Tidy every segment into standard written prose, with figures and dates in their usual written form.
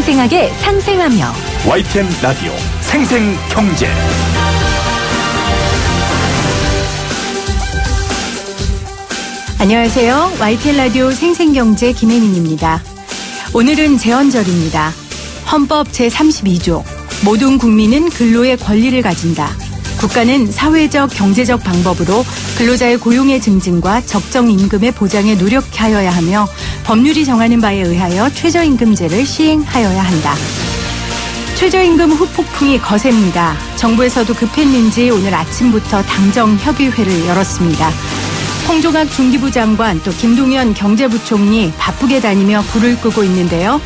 생생하게 상생하며 YTN 라디오 생생경제. 안녕하세요. YTN 라디오 생생경제 김혜민입니다. 오늘은 제헌절입니다. 헌법 제32조 모든 국민은 근로의 권리를 가진다. 국가는 사회적, 경제적 방법으로 근로자의 고용의 증진과 적정 임금의 보장에 노력하여야 하며 법률이 정하는 바에 의하여 최저임금제를 시행하여야 한다. 최저임금 후폭풍이 거셉니다. 정부에서도 급했는지 오늘 아침부터 당정협의회를 열었습니다. 홍종학 중기부 장관 또 김동연 경제부총리 바쁘게 다니며 불을 끄고 있는데요.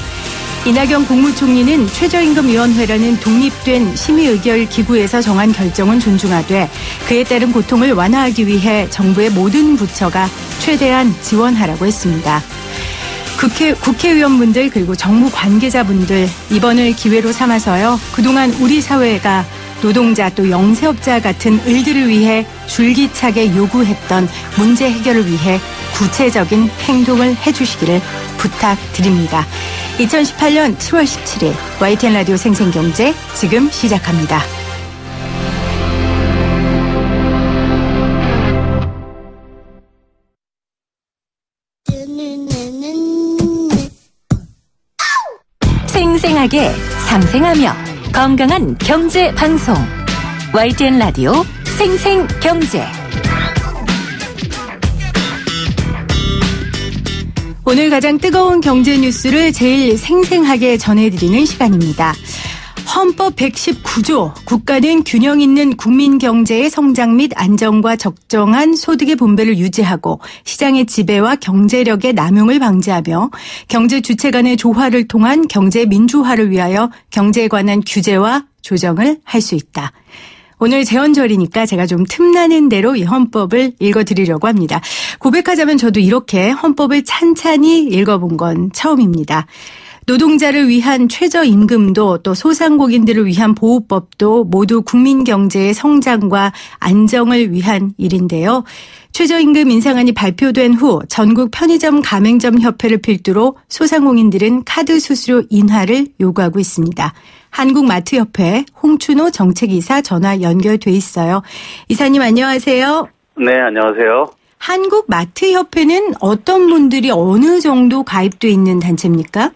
이낙연 국무총리는 최저임금위원회라는 독립된 심의의결기구에서 정한 결정은 존중하되 그에 따른 고통을 완화하기 위해 정부의 모든 부처가 최대한 지원하라고 했습니다. 국회의원분들 그리고 정부 관계자분들 이번을 기회로 삼아서요. 그동안 우리 사회가 노동자 또 영세업자 같은 을들을 위해 줄기차게 요구했던 문제 해결을 위해 구체적인 행동을 해주시기를 부탁드립니다. 2018년 7월 17일 YTN 라디오 생생경제 지금 시작합니다. 생생하게 상생하며 건강한 경제 방송 YTN 라디오 생생경제. 오늘 가장 뜨거운 경제 뉴스를 제일 생생하게 전해드리는 시간입니다. 헌법 119조 국가는 균형 있는 국민 경제의 성장 및 안정과 적정한 소득의 분배를 유지하고 시장의 지배와 경제력의 남용을 방지하며 경제 주체 간의 조화를 통한 경제 민주화를 위하여 경제에 관한 규제와 조정을 할 수 있다. 오늘 제헌절이니까 제가 좀 틈나는 대로 이 헌법을 읽어드리려고 합니다. 고백하자면 저도 이렇게 헌법을 찬찬히 읽어본 건 처음입니다. 노동자를 위한 최저임금도 또 소상공인들을 위한 보호법도 모두 국민 경제의 성장과 안정을 위한 일인데요. 최저임금 인상안이 발표된 후 전국 편의점 가맹점 협회를 필두로 소상공인들은 카드 수수료 인하를 요구하고 있습니다. 한국마트협회 홍춘호 정책이사 전화 연결돼 있어요. 이사님 안녕하세요. 네, 안녕하세요. 한국마트협회는 어떤 분들이 어느 정도 가입돼 있는 단체입니까?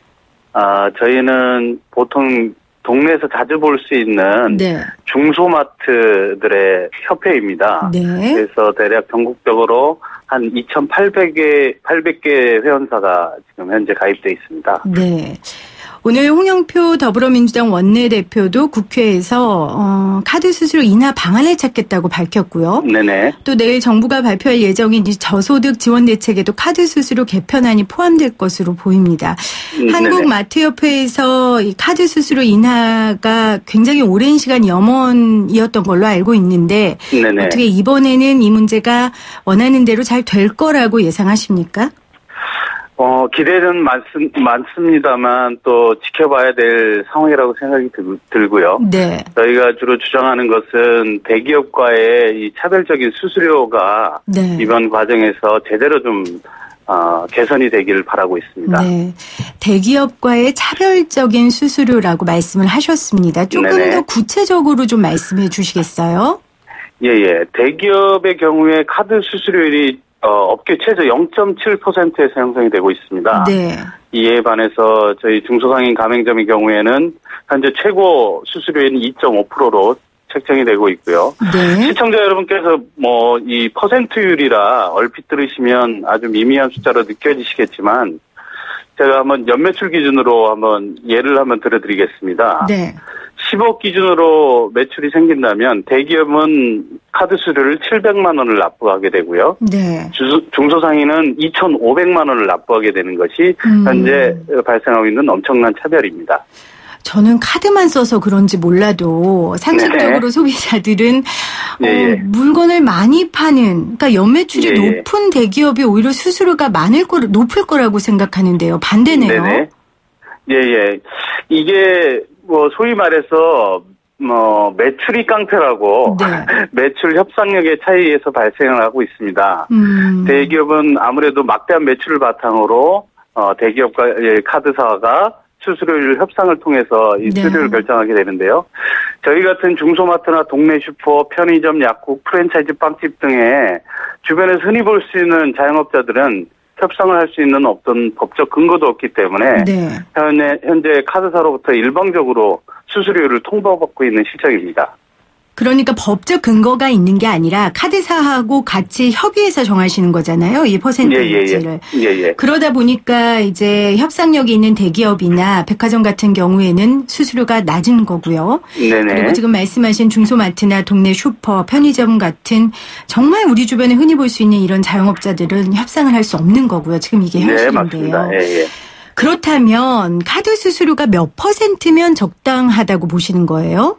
저희는 보통 동네에서 자주 볼 수 있는 네. 중소마트들의 협회입니다. 네. 그래서 대략 전국적으로 한 2,800개 회원사가 지금 현재 가입돼 있습니다. 네. 오늘 홍영표 더불어민주당 원내대표도 국회에서 카드 수수료 인하 방안을 찾겠다고 밝혔고요. 네네. 또 내일 정부가 발표할 예정인 저소득 지원 대책에도 카드 수수료 개편안이 포함될 것으로 보입니다. 한국마트협회에서 이 카드 수수료 인하가 굉장히 오랜 시간 염원이었던 걸로 알고 있는데 네네. 어떻게 이번에는 이 문제가 원하는 대로 잘 될 거라고 예상하십니까? 기대는 많습니다만 또 지켜봐야 될 상황이라고 생각이 들고요. 네. 저희가 주로 주장하는 것은 대기업과의 이 차별적인 수수료가 네. 이번 과정에서 제대로 좀 개선이 되기를 바라고 있습니다. 네, 대기업과의 차별적인 수수료라고 말씀을 하셨습니다. 조금 네네. 더 구체적으로 좀 말씀해 주시겠어요? 예. 대기업의 경우에 카드 수수료율이 업계 최저 0.7%에서 형성이 되고 있습니다. 네. 이에 반해서 저희 중소상인 가맹점의 경우에는 현재 최고 수수료인 2.5%로 책정이 되고 있고요. 네. 시청자 여러분께서 이 퍼센트율이라 얼핏 들으시면 아주 미미한 숫자로 느껴지시겠지만 제가 한번 연매출 기준으로 한번 예를 한번 들어드리겠습니다. 네. 10억 기준으로 매출이 생긴다면 대기업은 카드 수수료를 700만 원을 납부하게 되고요. 네. 중소상인은 2,500만 원을 납부하게 되는 것이 현재 발생하고 있는 엄청난 차별입니다. 저는 카드만 써서 그런지 몰라도 상식적으로 네네. 소비자들은 물건을 많이 파는 그러니까 연매출이 높은 대기업이 오히려 수수료가 높을 거라고 생각하는데요. 반대네요. 네네. 예. 이게 소위 말해서 매출이 깡패라고 네. 매출 협상력의 차이에서 발생을 하고 있습니다. 대기업은 아무래도 막대한 매출을 바탕으로 대기업과 카드사가 수수료율 협상을 통해서 이 네. 수수료를 결정하게 되는데요. 저희 같은 중소마트나 동네 슈퍼, 편의점, 약국, 프랜차이즈 빵집 등의 주변에서 흔히 볼 수 있는 자영업자들은 협상을 할 수 있는 어떤 법적 근거도 없기 때문에 네. 현재 카드사로부터 일방적으로 수수료율을 통보받고 있는 실정입니다. 그러니까 법적 근거가 있는 게 아니라 카드사하고 같이 협의해서 정하시는 거잖아요. 이 퍼센테이지를. 예. 그러다 보니까 이제 협상력이 있는 대기업이나 백화점 같은 경우에는 수수료가 낮은 거고요. 네네. 그리고 지금 말씀하신 중소마트나 동네 슈퍼, 편의점 같은 정말 우리 주변에 흔히 볼 수 있는 이런 자영업자들은 협상을 할 수 없는 거고요. 지금 이게 현실인데요. 네, 맞습니다. 예. 그렇다면 카드 수수료가 몇 퍼센트면 적당하다고 보시는 거예요?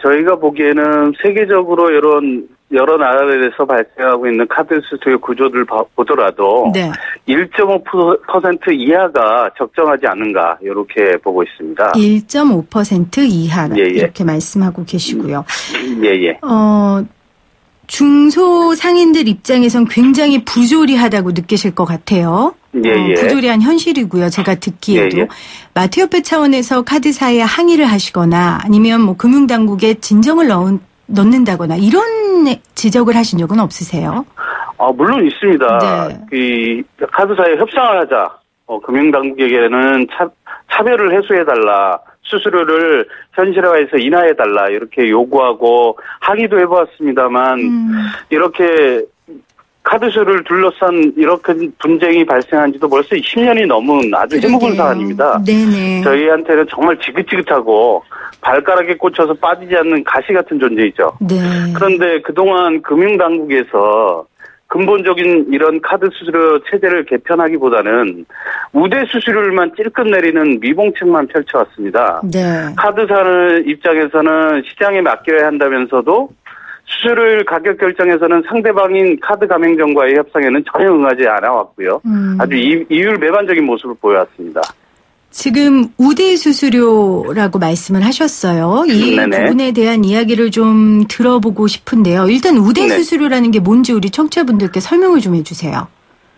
저희가 보기에는 세계적으로 여러 나라에서 발생하고 있는 카드 수수료 구조들 보더라도 네. 1.5% 이하가 적정하지 않은가 이렇게 보고 있습니다. 1.5% 이하라 예. 이렇게 말씀하고 계시고요. 예. 중소상인들 입장에선 굉장히 부조리하다고 느끼실 것 같아요. 예. 부조리한 현실이고요. 제가 듣기에도. 예. 마트협회 차원에서 카드사에 항의를 하시거나 아니면 뭐 금융당국에 진정을 넣는다거나 이런 지적을 하신 적은 없으세요? 물론 있습니다. 네. 이 카드사에 협상을 하자. 금융당국에게는 차별을 해소해달라. 수수료를 현실화해서 인하해달라. 이렇게 요구하고 항의도 해보았습니다만 이렇게 카드수를 둘러싼 이렇게 분쟁이 발생한 지도 벌써 10년이 넘은 아주 해묵은 사안입니다. 네네. 저희한테는 정말 지긋지긋하고 발가락에 꽂혀서 빠지지 않는 가시 같은 존재이죠. 네. 그런데 그동안 금융당국에서 근본적인 이런 카드 수수료 체제를 개편하기보다는 우대 수수료를만 찔끔 내리는 미봉책만 펼쳐왔습니다. 네. 카드사는 입장에서는 시장에 맡겨야 한다면서도 수수료율 가격 결정에서는 상대방인 카드 가맹점과의 협상에는 전혀 응하지 않아 왔고요. 아주 이율 배반적인 모습을 보여왔습니다. 지금 우대 수수료라고 말씀을 하셨어요. 이 네네. 부분에 대한 이야기를 좀 들어보고 싶은데요. 일단 우대 수수료라는 게 뭔지 우리 청취자분들께 설명을 좀 해주세요.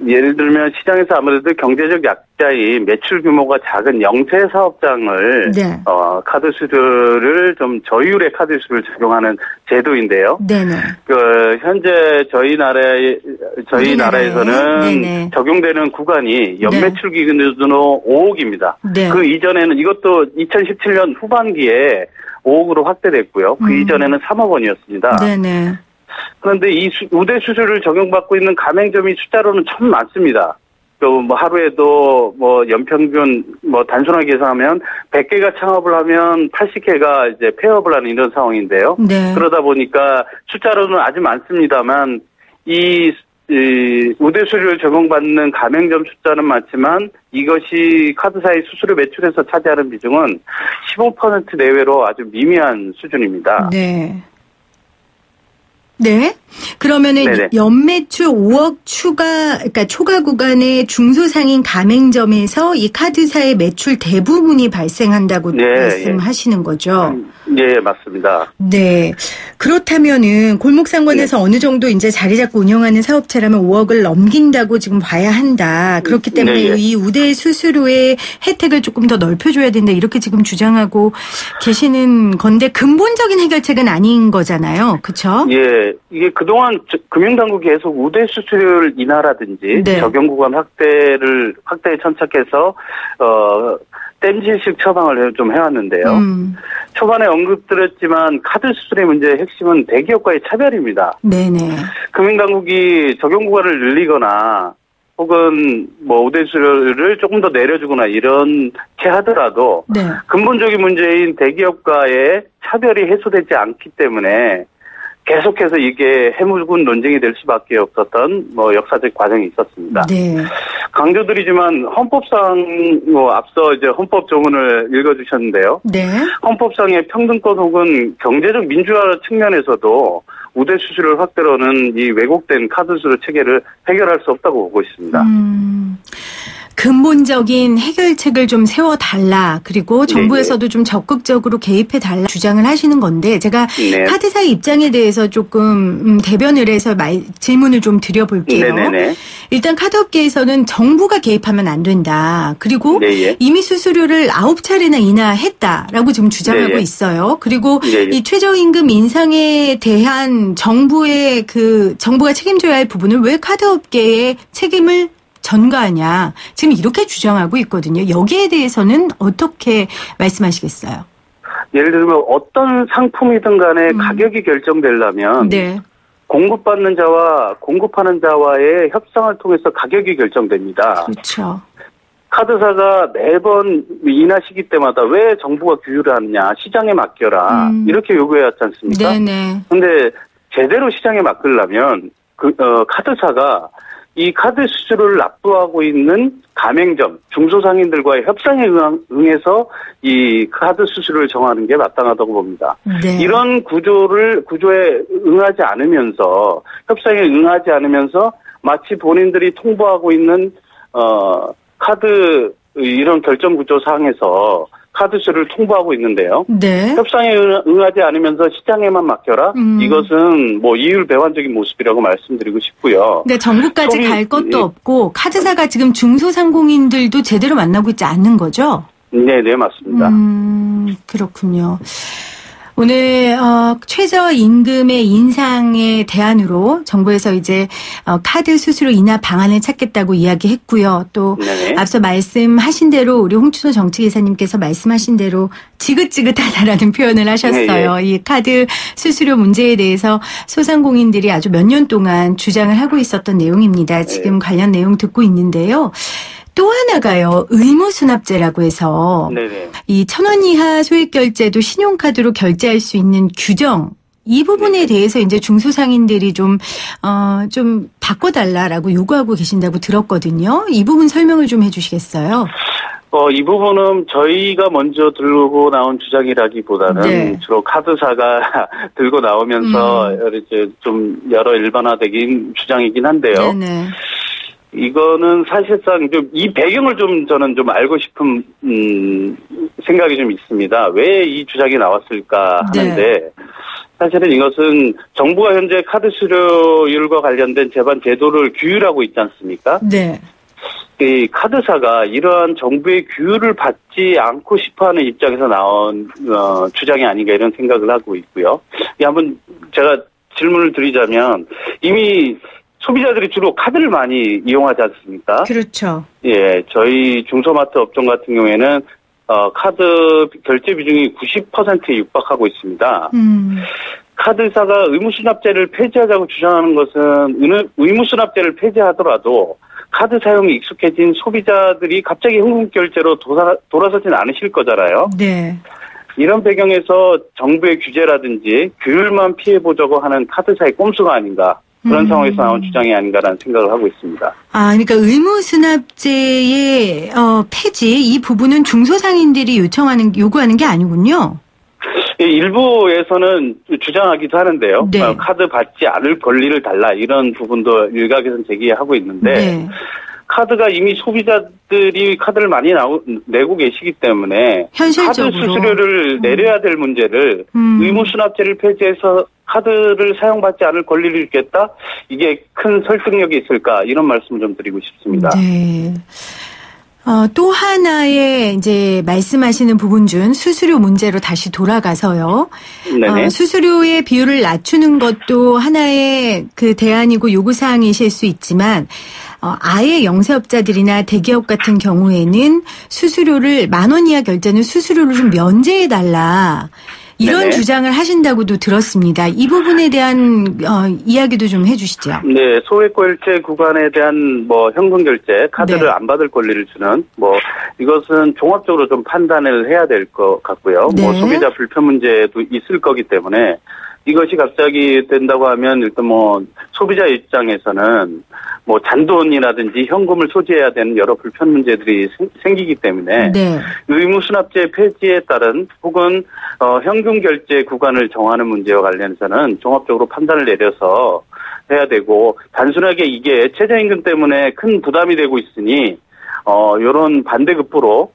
예를 들면 시장에서 아무래도 경제적 약자인 매출 규모가 작은 영세 사업장을 네. 카드 수수료를 좀 저율의 카드 수수료를 적용하는 제도인데요. 네네. 현재 저희 나라에서는 네네. 적용되는 구간이 연매출 기준으로 5억입니다. 네. 그 이전에는 이것도 2017년 후반기에 5억으로 확대됐고요. 그 이전에는 3억 원이었습니다. 네네. 그런데 이 우대 수수료를 적용받고 있는 가맹점이 숫자로는 참 많습니다. 뭐 하루에도 뭐 연평균 뭐 단순하게 계산하면 100개가 창업을 하면 80개가 이제 폐업을 하는 이런 상황인데요. 네. 그러다 보니까 숫자로는 아주 많습니다만 이 우대 수수료를 적용받는 가맹점 숫자는 많지만 이것이 카드사의 수수료 매출에서 차지하는 비중은 15% 내외로 아주 미미한 수준입니다. 네. 네. 그러면은 네네. 연매출 5억 그러니까 초과 구간의 중소상인 가맹점에서 이 카드사의 매출 대부분이 발생한다고 말씀하시는 거죠. 네, 맞습니다. 네. 그렇다면은 골목상권에서 어느 정도 이제 자리 잡고 운영하는 사업체라면 5억을 넘긴다고 지금 봐야 한다. 그렇기 때문에 이 우대 수수료의 혜택을 조금 더 넓혀줘야 된다. 이렇게 지금 주장하고 계시는 건데 근본적인 해결책은 아닌 거잖아요. 그렇죠? 예. 이게 그동안 금융당국이 계속 우대 수수료를 인하라든지 적용 구간 확대에 천착해서 땜질식 처방을 좀 해왔는데요. 초반에 언급드렸지만 카드 수수료의 문제의 핵심은 대기업과의 차별입니다. 네네. 금융당국이 적용 구간을 늘리거나 혹은 뭐 우대 수수료를 조금 더 내려주거나 이렇게 하더라도 근본적인 문제인 대기업과의 차별이 해소되지 않기 때문에 계속해서 이게 해묵은 논쟁이 될 수밖에 없었던 뭐 역사적 과정이 있었습니다. 네. 강조드리지만 헌법상 앞서 이제 헌법 조문을 읽어주셨는데요. 네. 헌법상의 평등권 혹은 경제적 민주화 측면에서도 우대 수수료를 확대로는 이 왜곡된 카드 수수료 체계를 해결할 수 없다고 보고 있습니다. 근본적인 해결책을 좀 세워달라. 그리고 정부에서도 좀 적극적으로 개입해달라 주장을 하시는 건데 제가 카드사의 입장에 대해서 조금 대변을 해서 질문을 좀 드려볼게요. 일단 카드업계에서는 정부가 개입하면 안 된다. 그리고 이미 수수료를 9차례나 인하했다라고 지금 주장하고 있어요. 그리고 이 최저임금 인상에 대한 정부가 책임져야 할 부분을 왜 카드업계의 책임을 전가하냐. 지금 이렇게 주장하고 있거든요. 여기에 대해서는 어떻게 말씀하시겠어요? 예를 들면 어떤 상품이든 간에 가격이 결정되려면 공급받는 자와 공급하는 자와의 협상을 통해서 가격이 결정됩니다. 그렇죠. 카드사가 매번 인하시기 때마다 왜 정부가 규율을 하느냐. 시장에 맡겨라. 이렇게 요구해왔지 않습니까? 그런데 제대로 시장에 맡기려면 카드사가 이 카드 수수료를 납부하고 있는 가맹점, 중소상인들과의 협상에 응해서 이 카드 수수료를 정하는 게 마땅하다고 봅니다. 이런 구조에 응하지 않으면서, 협상에 응하지 않으면서 마치 본인들이 통보하고 있는, 이런 결정 구조 상에서 카드수를 통보하고 있는데요. 협상에 응하지 않으면서 시장에만 맡겨라. 이것은 뭐 이율 배반적인 모습이라고 말씀드리고 싶고요. 근데 전국까지 갈 것도 없고 카드사가 지금 중소상공인들도 제대로 만나고 있지 않는 거죠? 네, 맞습니다. 그렇군요. 오늘 최저임금의 인상에 대안으로 정부에서 이제 카드 수수료 인하 방안을 찾겠다고 이야기했고요. 또 앞서 말씀하신 대로 우리 홍춘호 정치기사님께서 말씀하신 대로 지긋지긋하다라는 표현을 하셨어요. 이 카드 수수료 문제에 대해서 소상공인들이 아주 몇 년 동안 주장을 하고 있었던 내용입니다. 지금 관련 내용 듣고 있는데요. 또 하나가요. 의무수납제라고 해서 이 1,000원 이하 소액결제도 신용카드로 결제할 수 있는 규정 이 부분에 대해서 이제 중소상인들이 좀 바꿔달라라고 요구하고 계신다고 들었거든요. 이 부분 설명을 좀 해주시겠어요? 이 부분은 저희가 먼저 들고 나온 주장이라기보다는 주로 카드사가 들고 나오면서 이제 좀 여러 일반화된 주장이긴 한데요. 이거는 사실상 좀 이 배경을 저는 좀 알고 싶은 생각이 좀 있습니다. 왜 이 주장이 나왔을까 하는데 사실은 이것은 정부가 현재 카드 수수료율과 관련된 제반 제도를 규율하고 있지 않습니까? 이 카드사가 이러한 정부의 규율을 받지 않고 싶어하는 입장에서 나온 주장이 아닌가 이런 생각을 하고 있고요. 한번 제가 질문을 드리자면 이미 소비자들이 주로 카드를 많이 이용하지 않습니까? 그렇죠. 저희 중소마트 업종 같은 경우에는 카드 결제 비중이 90%에 육박하고 있습니다. 카드사가 의무수납제를 폐지하자고 주장하는 것은 의무수납제를 폐지하더라도 카드 사용에 익숙해진 소비자들이 갑자기 현금 결제로 돌아서진 않으실 거잖아요. 이런 배경에서 정부의 규제라든지 규율만 피해보자고 하는 카드사의 꼼수가 아닌가. 그런 상황에서 나온 주장이 아닌가라는 생각을 하고 있습니다. 그러니까 의무수납제의 폐지 이 부분은 중소상인들이 요구하는 게 아니군요. 일부에서는 주장하기도 하는데요. 카드 받지 않을 권리를 달라 이런 부분도 일각에서는 제기하고 있는데 카드가 이미 소비자들이 카드를 많이 내고 계시기 때문에 현실적으로. 카드 수수료를 내려야 될 문제를 의무수납제를 폐지해서 카드를 사용받지 않을 권리를 주겠다? 이게 큰 설득력이 있을까? 이런 말씀을 좀 드리고 싶습니다. 또 하나의 이제 말씀하시는 부분 중 수수료 문제로 다시 돌아가서요. 수수료의 비율을 낮추는 것도 하나의 그 대안이고 요구사항이실 수 있지만 아예 영세업자들이나 대기업 같은 경우에는 수수료를 10,000원 이하 결제는 수수료를 좀 면제해달라. 이런 주장을 하신다고도 들었습니다. 이 부분에 대한 이야기도 좀 해주시죠. 소액 결제 구간에 대한 현금 결제, 카드를 안 받을 권리를 주는 이것은 종합적으로 좀 판단을 해야 될 것 같고요. 소비자 불편 문제도 있을 거기 때문에 이것이 갑자기 된다고 하면 일단 소비자 입장에서는 잔돈이라든지 현금을 소지해야 되는 여러 불편 문제들이 생기기 때문에 의무수납제 폐지에 따른 혹은 현금 결제 구간을 정하는 문제와 관련해서는 종합적으로 판단을 내려서 해야 되고 단순하게 이게 최저임금 때문에 큰 부담이 되고 있으니 요런 반대급부로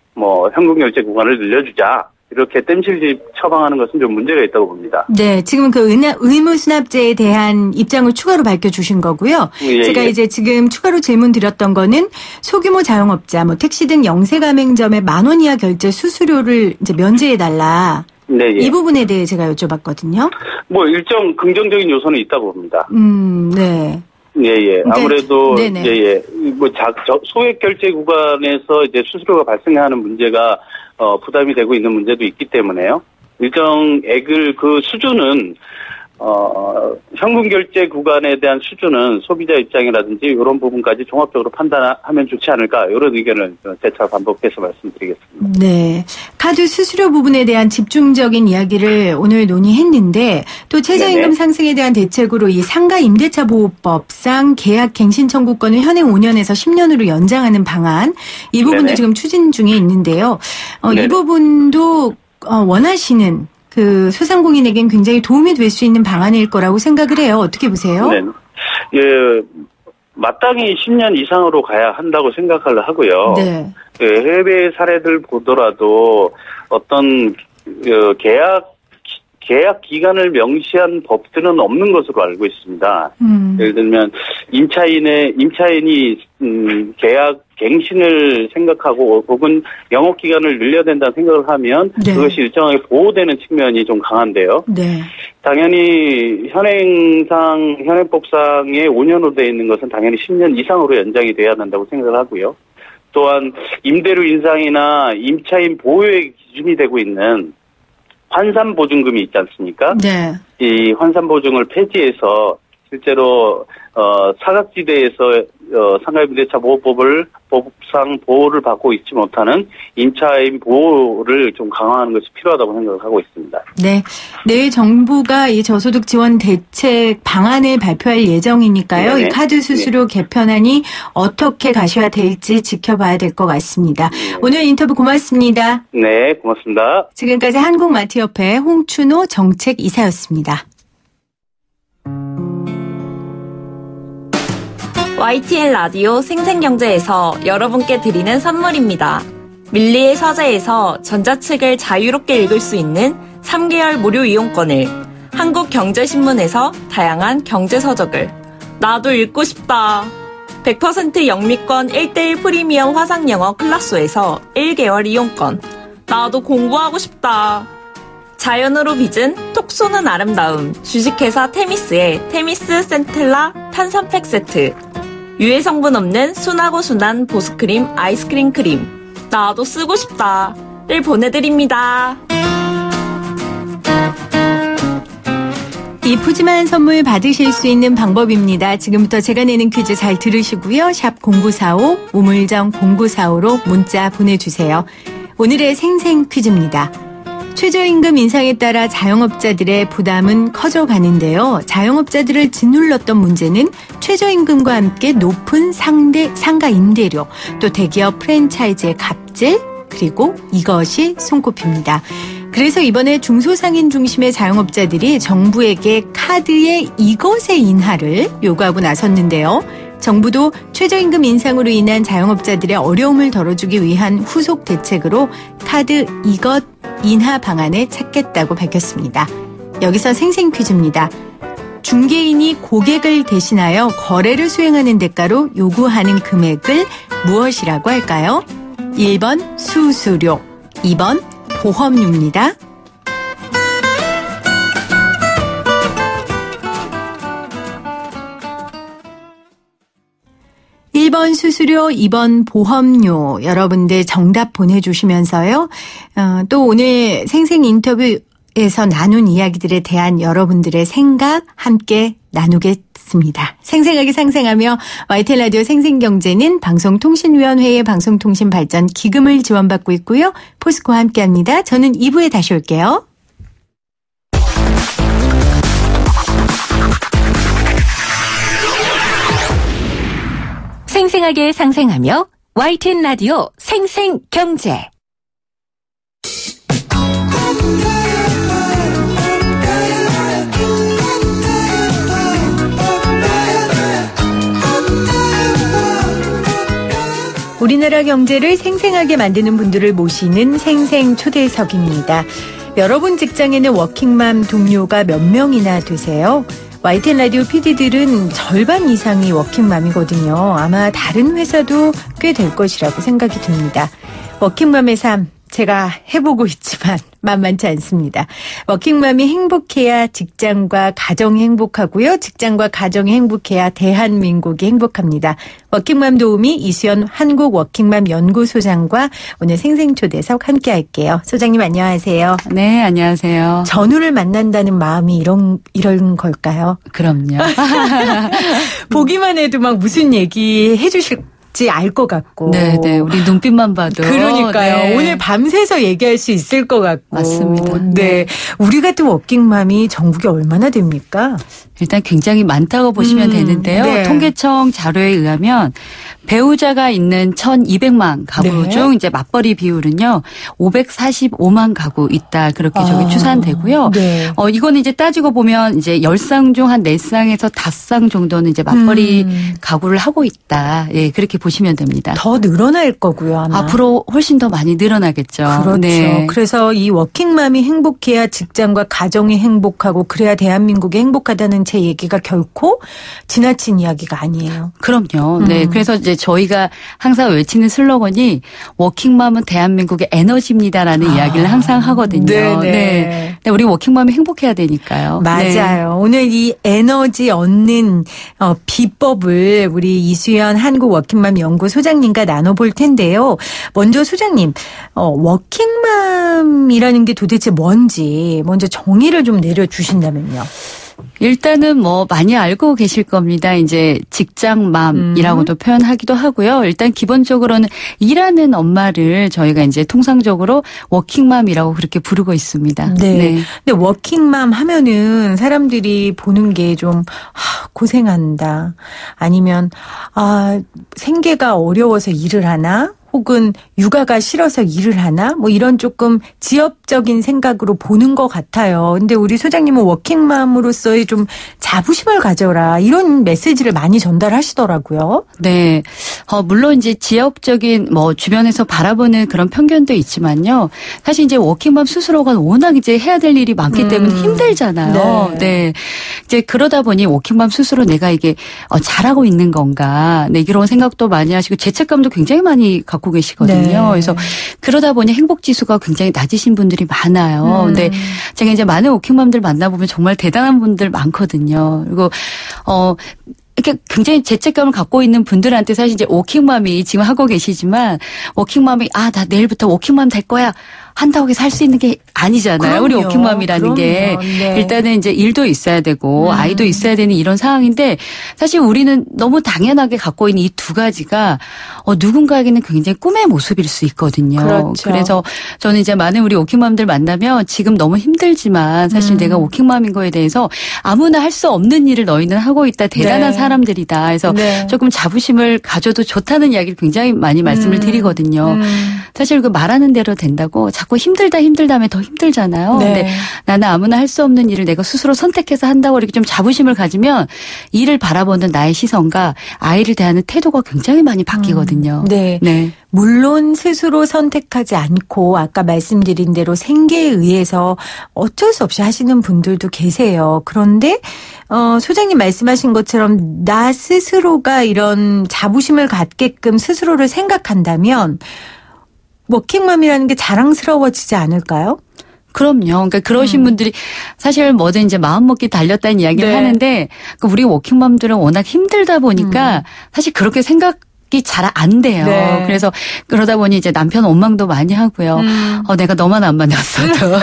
현금 결제 구간을 늘려주자. 이렇게 땜질집 처방하는 것은 좀 문제가 있다고 봅니다. 네, 지금 그 의무 수납제에 대한 입장을 추가로 밝혀주신 거고요. 예, 제가 이제 지금 추가로 질문 드렸던 거는 소규모 자영업자, 택시 등 영세 가맹점의 10,000원 이하 결제 수수료를 이제 면제해달라. 네, 이 부분에 대해 제가 여쭤봤거든요. 일정 긍정적인 요소는 있다고 봅니다. 네. 예. 아무래도, 소액 결제 구간에서 이제 수수료가 발생하는 문제가, 부담이 되고 있는 문제도 있기 때문에요. 일정액을 그 수준은, 현금 결제 구간에 대한 수준은 소비자 입장이라든지 이런 부분까지 종합적으로 판단하면 좋지 않을까 이런 의견을 재차 반복해서 말씀드리겠습니다. 네, 카드 수수료 부분에 대한 집중적인 이야기를 오늘 논의했는데 또 최저임금 상승에 대한 대책으로 이 상가 임대차 보호법상 계약 갱신 청구권을 현행 5년에서 10년으로 연장하는 방안 이 부분도 지금 추진 중에 있는데요. 이 부분도 원하시는 그 소상공인에겐 굉장히 도움이 될 수 있는 방안일 거라고 생각을 해요. 어떻게 보세요? 네. 마땅히 10년 이상으로 가야 한다고 생각을 하고요. 네. 해외 사례들 보더라도 어떤 계약 기간을 명시한 법들은 없는 것으로 알고 있습니다. 예를 들면 임차인이 계약 갱신을 생각하고 혹은 영업 기간을 늘려야 된다는 생각을 하면 그것이 일정하게 보호되는 측면이 좀 강한데요. 네. 당연히 현행법상에 5년으로 되어 있는 것은 당연히 10년 이상으로 연장이 돼야 한다고 생각을 하고요. 또한 임대료 인상이나 임차인 보호의 기준이 되고 있는 환산보증금이 있지 않습니까? 네. 이 환산보증을 폐지해서 실제로 사각지대에서 상가임대차 보호법상 보호를 받고 있지 못하는 임차인 보호를 좀 강화하는 것이 필요하다고 생각을 하고 있습니다. 네, 내일 정부가 이 저소득 지원 대책 방안을 발표할 예정이니까요. 네네. 이 카드 수수료 개편안이 어떻게 가시화될지 지켜봐야 될 것 같습니다. 오늘 인터뷰 고맙습니다. 네, 고맙습니다. 지금까지 한국마트협회 홍춘호 정책이사였습니다. YTN 라디오 생생경제에서 여러분께 드리는 선물입니다. 밀리의 서재에서 전자책을 자유롭게 읽을 수 있는 3개월 무료 이용권을, 한국경제신문에서 다양한 경제서적을, 나도 읽고 싶다. 100% 영미권 1:1 프리미엄 화상영어 클라소에서 1개월 이용권, 나도 공부하고 싶다. 자연으로 빚은 톡 쏘는 아름다움, 주식회사 테미스의 테미스 센텔라 탄산팩 세트, 유해 성분 없는 순하고 순한 보습크림 아이스크림 크림, 나도 쓰고 싶다를 보내드립니다. 이 푸짐한 선물 받으실 수 있는 방법입니다. 지금부터 제가 내는 퀴즈 잘 들으시고요. 샵 0945, 우물정 0945로 문자 보내주세요. 오늘의 생생 퀴즈입니다. 최저임금 인상에 따라 자영업자들의 부담은 커져가는데요. 자영업자들을 짓눌렀던 문제는 최저임금과 함께 높은 상가 임대료, 또 대기업 프랜차이즈의 갑질, 그리고 이것이 손꼽힙니다. 그래서 이번에 중소상인 중심의 자영업자들이 정부에게 카드의 이것의 인하를 요구하고 나섰는데요. 정부도 최저임금 인상으로 인한 자영업자들의 어려움을 덜어주기 위한 후속 대책으로 카드 이것 인하 방안을 찾겠다고 밝혔습니다. 여기서 생생 퀴즈입니다. 중개인이 고객을 대신하여 거래를 수행하는 대가로 요구하는 금액을 무엇이라고 할까요? 1번 수수료, 2번 보험료입니다. 1번 수수료, 2번 보험료. 여러분들 정답 보내주시면서요. 또 오늘 생생 인터뷰에서 나눈 이야기들에 대한 여러분들의 생각 함께 나누겠습니다. 생생하게 상생하며 YTN 라디오 생생경제는 방송통신위원회의 방송통신발전 기금을 지원받고 있고요. 포스코와 함께합니다. 저는 2부에 다시 올게요. 생생하게 상생하며 YTN 라디오 생생경제. 우리나라 경제를 생생하게 만드는 분들을 모시는 생생초대석입니다. 여러분 직장에는 워킹맘 동료가 몇 명이나 되세요? YTN 라디오 PD들은 절반 이상이 워킹맘이거든요. 아마 다른 회사도 꽤 될 것이라고 생각이 듭니다. 워킹맘의 삶, 제가 해보고 있지만 만만치 않습니다. 워킹맘이 행복해야 직장과 가정이 행복하고요. 직장과 가정이 행복해야 대한민국이 행복합니다. 워킹맘 도우미 이수연 한국워킹맘 연구소장과 오늘 생생초대석 함께 할게요. 소장님 안녕하세요. 네, 안녕하세요. 전우를 만난다는 마음이 이런 걸까요? 그럼요. 보기만 해도 막 무슨 얘기 해주실 알 것 같고. 네네. 우리 눈빛만 봐도. 그러니까요. 네. 오늘 밤새서 얘기할 수 있을 것 같고. 맞습니다. 네. 우리 같은 워킹맘이 전국에 얼마나 됩니까? 일단 굉장히 많다고 보시면 되는데요. 네. 통계청 자료에 의하면 배우자가 있는 1,200만 가구 네. 중 이제 맞벌이 비율은요 545만 가구 있다 그렇게 저기 추산되고요. 네. 이거는 이제 따지고 보면 이제 10쌍 중 한 4쌍에서 5쌍 정도는 이제 맞벌이 가구를 하고 있다. 예, 그렇게 보시면 됩니다. 더 늘어날 거고요, 아마. 앞으로 훨씬 더 많이 늘어나겠죠. 그렇죠. 네. 그래서 이 워킹맘이 행복해야 직장과 가정이 행복하고 그래야 대한민국이 행복하다는 제 얘기가 결코 지나친 이야기가 아니에요. 그럼요. 네. 그래서 이제 저희가 항상 외치는 슬로건이 워킹맘은 대한민국의 에너지입니다라는 이야기를 항상 하거든요. 네네. 네. 우리 워킹맘이 행복해야 되니까요. 맞아요. 네. 오늘 이 에너지 얻는 비법을 우리 이수연 한국워킹맘 연구소장님과 나눠볼 텐데요. 먼저 소장님, 워킹맘이라는 게 도대체 뭔지 먼저 정의를 좀 내려주신다면요. 일단은 뭐 많이 알고 계실 겁니다. 이제 직장맘이라고도 표현하기도 하고요. 일단 기본적으로는 일하는 엄마를 저희가 이제 통상적으로 워킹맘이라고 그렇게 부르고 있습니다. 네. 네. 근데 워킹맘 하면은 사람들이 보는 게 좀 고생한다. 아니면 생계가 어려워서 일을 하나? 혹은 육아가 싫어서 일을 하나? 뭐 이런 조금 지엽적인 생각으로 보는 것 같아요. 근데 우리 소장님은 워킹맘으로서의 좀 자부심을 가져라. 이런 메시지를 많이 전달하시더라고요. 네. 물론 이제 지역적인 뭐 주변에서 바라보는 그런 편견도 있지만요. 사실 이제 워킹맘 스스로가 워낙 이제 해야 될 일이 많기 때문에 힘들잖아요. 네. 네. 이제 그러다 보니 워킹맘 스스로 내가 이게 잘하고 있는 건가. 네. 이런 생각도 많이 하시고 죄책감도 굉장히 많이 갖고 계시거든요. 네. 그래서 그러다 보니 행복 지수가 굉장히 낮으신 분들이 많아요. 근데 제가 이제 많은 워킹맘들 만나보면 정말 대단한 분들 많거든요. 그리고 이렇게 굉장히 죄책감을 갖고 있는 분들한테 사실 이제 워킹맘이 지금 하고 계시지만 워킹맘이 나 내일부터 워킹맘 될 거야. 한다고 해서 할 수 있는 게 아니잖아요. 그럼요. 우리 워킹맘이라는 게. 네. 일단은 이제 일도 있어야 되고 아이도 있어야 되는 이런 상황인데 사실 우리는 너무 당연하게 갖고 있는 이 두 가지가 누군가에게는 굉장히 꿈의 모습일 수 있거든요. 그렇죠. 그래서 저는 이제 많은 우리 워킹맘들 만나면 지금 너무 힘들지만 사실 내가 워킹맘인 거에 대해서 아무나 할 수 없는 일을 너희는 하고 있다. 대단한 네. 사람들이다. 그래서 네. 조금 자부심을 가져도 좋다는 이야기를 굉장히 많이 말씀을 드리거든요. 사실 그 말하는 대로 된다고 자꾸 힘들다 하면 더 힘들잖아요. 네. 근데 나는 아무나 할 수 없는 일을 내가 스스로 선택해서 한다고 이렇게 좀 자부심을 가지면 일을 바라보는 나의 시선과 아이를 대하는 태도가 굉장히 많이 바뀌거든요. 네. 네. 물론 스스로 선택하지 않고 아까 말씀드린 대로 생계에 의해서 어쩔 수 없이 하시는 분들도 계세요. 그런데 소장님 말씀하신 것처럼 나 스스로가 이런 자부심을 갖게끔 스스로를 생각한다면 워킹맘이라는 게 자랑스러워지지 않을까요? 그럼요. 그러니까 그러신 분들이 사실 뭐든 이제 마음먹기 달렸다는 이야기를 네. 하는데 우리 워킹맘들은 워낙 힘들다 보니까 사실 그렇게 생각이 잘 안 돼요. 네. 그래서 그러다 보니 이제 남편 원망도 많이 하고요. 내가 너만 안 만났어도.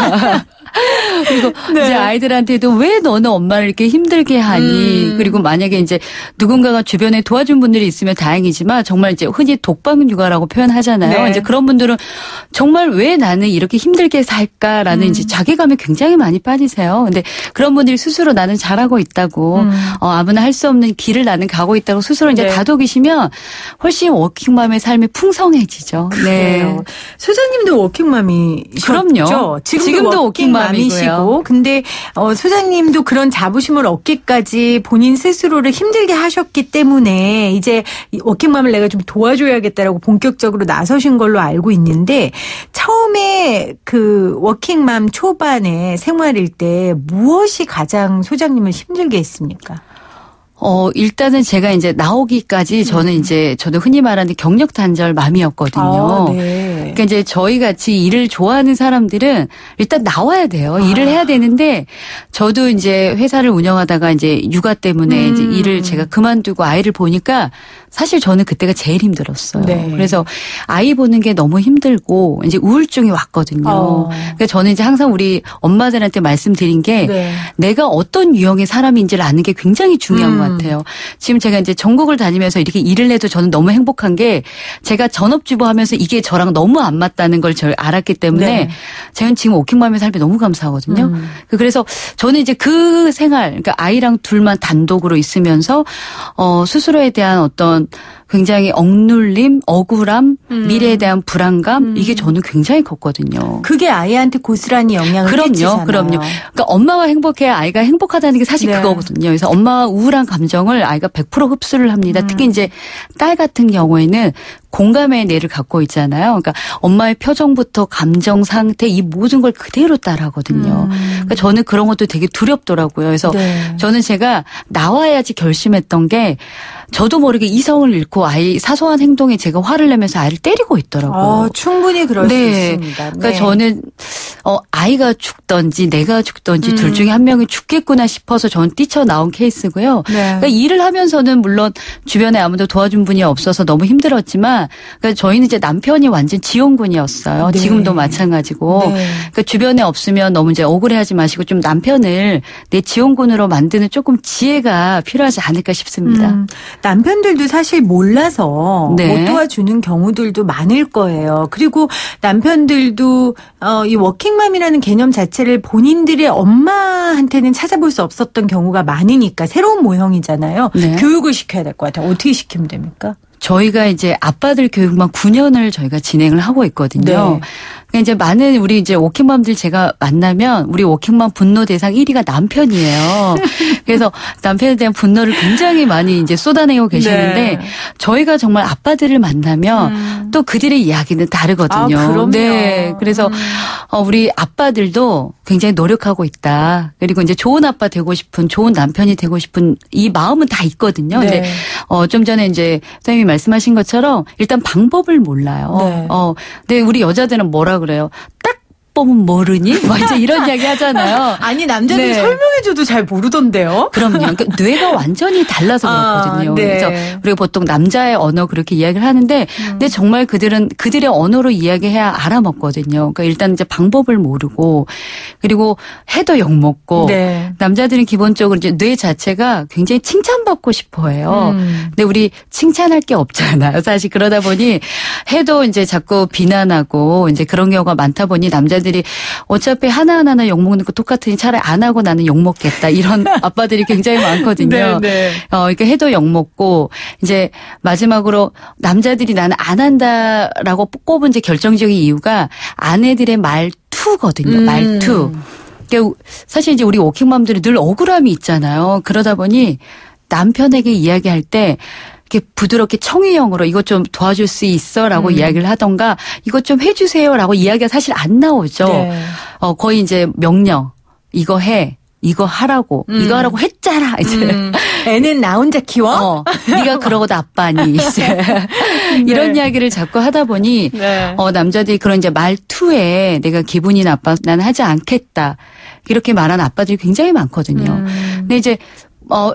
그리고 네. 이제 아이들한테도 왜 너는 엄마를 이렇게 힘들게 하니? 그리고 만약에 이제 누군가가 주변에 도와준 분들이 있으면 다행이지만 정말 이제 흔히 독방 육아라고 표현하잖아요. 네. 이제 그런 분들은 정말 왜 나는 이렇게 힘들게 살까라는 이제 자괴감에 굉장히 많이 빠지세요. 근데 그런 분들이 스스로 나는 잘하고 있다고 아무나 할 수 없는 길을 나는 가고 있다고 스스로 이제 네. 다독이시면 훨씬 워킹맘의 삶이 풍성해지죠. 그래요. 네. 소장님도 워킹맘이셨죠? 그럼요. 지금도 워킹맘이시고. 근데 소장님도 그런 자부심을 얻기까지 본인 스스로를 힘들게 하셨기 때문에 이제 워킹맘을 내가 좀 도와줘야겠다라고 본격적으로 나서신 걸로 알고 있는데 처음에 그 워킹맘 초반에 생활일 때 무엇이 가장 소장님을 힘들게 했습니까? 일단은 제가 이제 나오기까지 저는 흔히 말하는 경력 단절맘이었거든요. 네. 그러니까 이제 저희 같이 일을 좋아하는 사람들은 일단 나와야 돼요. 일을 해야 되는데 저도 이제 회사를 운영하다가 이제 육아 때문에 이제 일을 제가 그만두고 아이를 보니까 사실 저는 그때가 제일 힘들었어요. 네. 그래서 아이 보는 게 너무 힘들고 이제 우울증이 왔거든요. 그러니까 저는 이제 항상 우리 엄마들한테 말씀드린 게 네. 내가 어떤 유형의 사람인지를 아는 게 굉장히 중요한 것 같아요. 지금 제가 이제 전국을 다니면서 이렇게 일을 해도 저는 너무 행복한 게 제가 전업주부 하면서 이게 저랑 너무 안 맞다는 걸 알았기 때문에 네. 저는 지금 워킹맘의 삶이 너무 감사하거든요. 그래서 저는 이제 그 생활, 그러니까 아이랑 둘만 단독으로 있으면서 스스로에 대한 어떤 굉장히 억눌림, 억울함, 미래에 대한 불안감 이게 저는 굉장히 컸거든요. 그게 아이한테 고스란히 영향을 끼치잖아요. 그럼요. 그러니까 엄마가 행복해야 아이가 행복하다는 게 사실 네. 그거거든요. 그래서 엄마와 우울한 감정을 아이가 100% 흡수를 합니다. 특히 이제 딸 같은 경우에는 공감의 뇌를 갖고 있잖아요. 그러니까 엄마의 표정부터 감정 상태 이 모든 걸 그대로 따라하거든요. 그러니까 저는 그런 것도 되게 두렵더라고요. 그래서 네. 저는 제가 나와야지 결심했던 게 저도 모르게 이성을 잃고 아이 사소한 행동에 제가 화를 내면서 아이를 때리고 있더라고요. 충분히 그럴 수 있습니다. 그러니까 저는 아이가 죽던지 내가 죽던지 둘 중에 한 명이 죽겠구나 싶어서 저는 뛰쳐나온 케이스고요. 네. 그러니까 일을 하면서는 물론 주변에 아무도 도와준 분이 없어서 너무 힘들었지만 그러니까 저희는 이제 남편이 완전 지원군이었어요. 네. 지금도 마찬가지고. 네. 그러니까 주변에 없으면 너무 이제 억울해하지 마시고 좀 남편을 내 지원군으로 만드는 조금 지혜가 필요하지 않을까 싶습니다. 남편들도 사실 몰라서 네. 못 도와주는 경우들도 많을 거예요. 그리고 남편들도 이 워킹맘이라는 개념 자체를 본인들의 엄마한테는 찾아볼 수 없었던 경우가 많으니까 새로운 모형이잖아요. 네. 교육을 시켜야 될 것 같아요. 어떻게 시키면 됩니까? 저희가 이제 아빠들 교육만 9년을 저희가 진행을 하고 있거든요. 네. 그러니까 이제 많은 우리 이제 워킹맘들 제가 만나면 우리 워킹맘 분노 대상 1위가 남편이에요. 그래서 남편에 대한 분노를 굉장히 많이 이제 쏟아내고 계시는데 네. 저희가 정말 아빠들을 만나면 또 그들의 이야기는 다르거든요. 그럼요. 네. 그래서 우리 아빠들도 굉장히 노력하고 있다. 그리고 이제 좋은 아빠 되고 싶은 좋은 남편이 되고 싶은 이 마음은 다 있거든요. 네. 근데 좀 전에 이제 선생님이 말씀하신 것처럼 일단 방법을 몰라요. 네. 근데 우리 여자들은 뭐라 그래요? 딱 보면 모르니? 막 이제 이런 이야기 하잖아요. 아니 남자들이 네. 설명해줘도 잘 모르던데요. 그럼요. 그러니까 뇌가 완전히 달라서 그렇거든요. 네. 그래서 우리가 보통 남자의 언어 그렇게 이야기를 하는데 근데 정말 그들은 그들의 언어로 이야기해야 알아먹거든요. 그러니까 일단 이제 방법을 모르고 그리고 해도 욕먹고 네. 남자들은 기본적으로 이제 뇌 자체가 굉장히 칭찬받고 싶어해요. 근데 우리 칭찬할 게 없잖아요. 사실 그러다 보니 해도 이제 자꾸 비난하고 이제 그런 경우가 많다 보니 남자들이 어차피 하나하나 욕먹는 거 똑같으니 차라리 안 하고 나는 욕먹겠다. 이런 아빠들이 굉장히 많거든요. 네. 이렇게 해도 욕먹고 이제 마지막으로 남자들이 나는 안 한다라고 꼽은 이제 결정적인 이유가 아내들의 말투거든요. 말투. 그러니까 사실 이제 우리 워킹맘들이 늘 억울함이 있잖아요. 그러다 보니 남편에게 이야기할 때 이렇게 부드럽게 청의형으로 이것 좀 도와줄 수 있어라고 이야기를 하던가 이것 좀 해주세요라고 이야기가 사실 안 나오죠. 네. 거의 이제 명령 이거 해. 이거 하라고. 이거 하라고 했잖아. 이제. 애는 나 혼자 키워? 네가 그러고도 아빠니. 이제. 이런 이야기를 자꾸 하다 보니 네. 남자들이 그런 이제 말투에 내가 기분이 나빠 나는 하지 않겠다. 이렇게 말하는 아빠들이 굉장히 많거든요. 근데 이제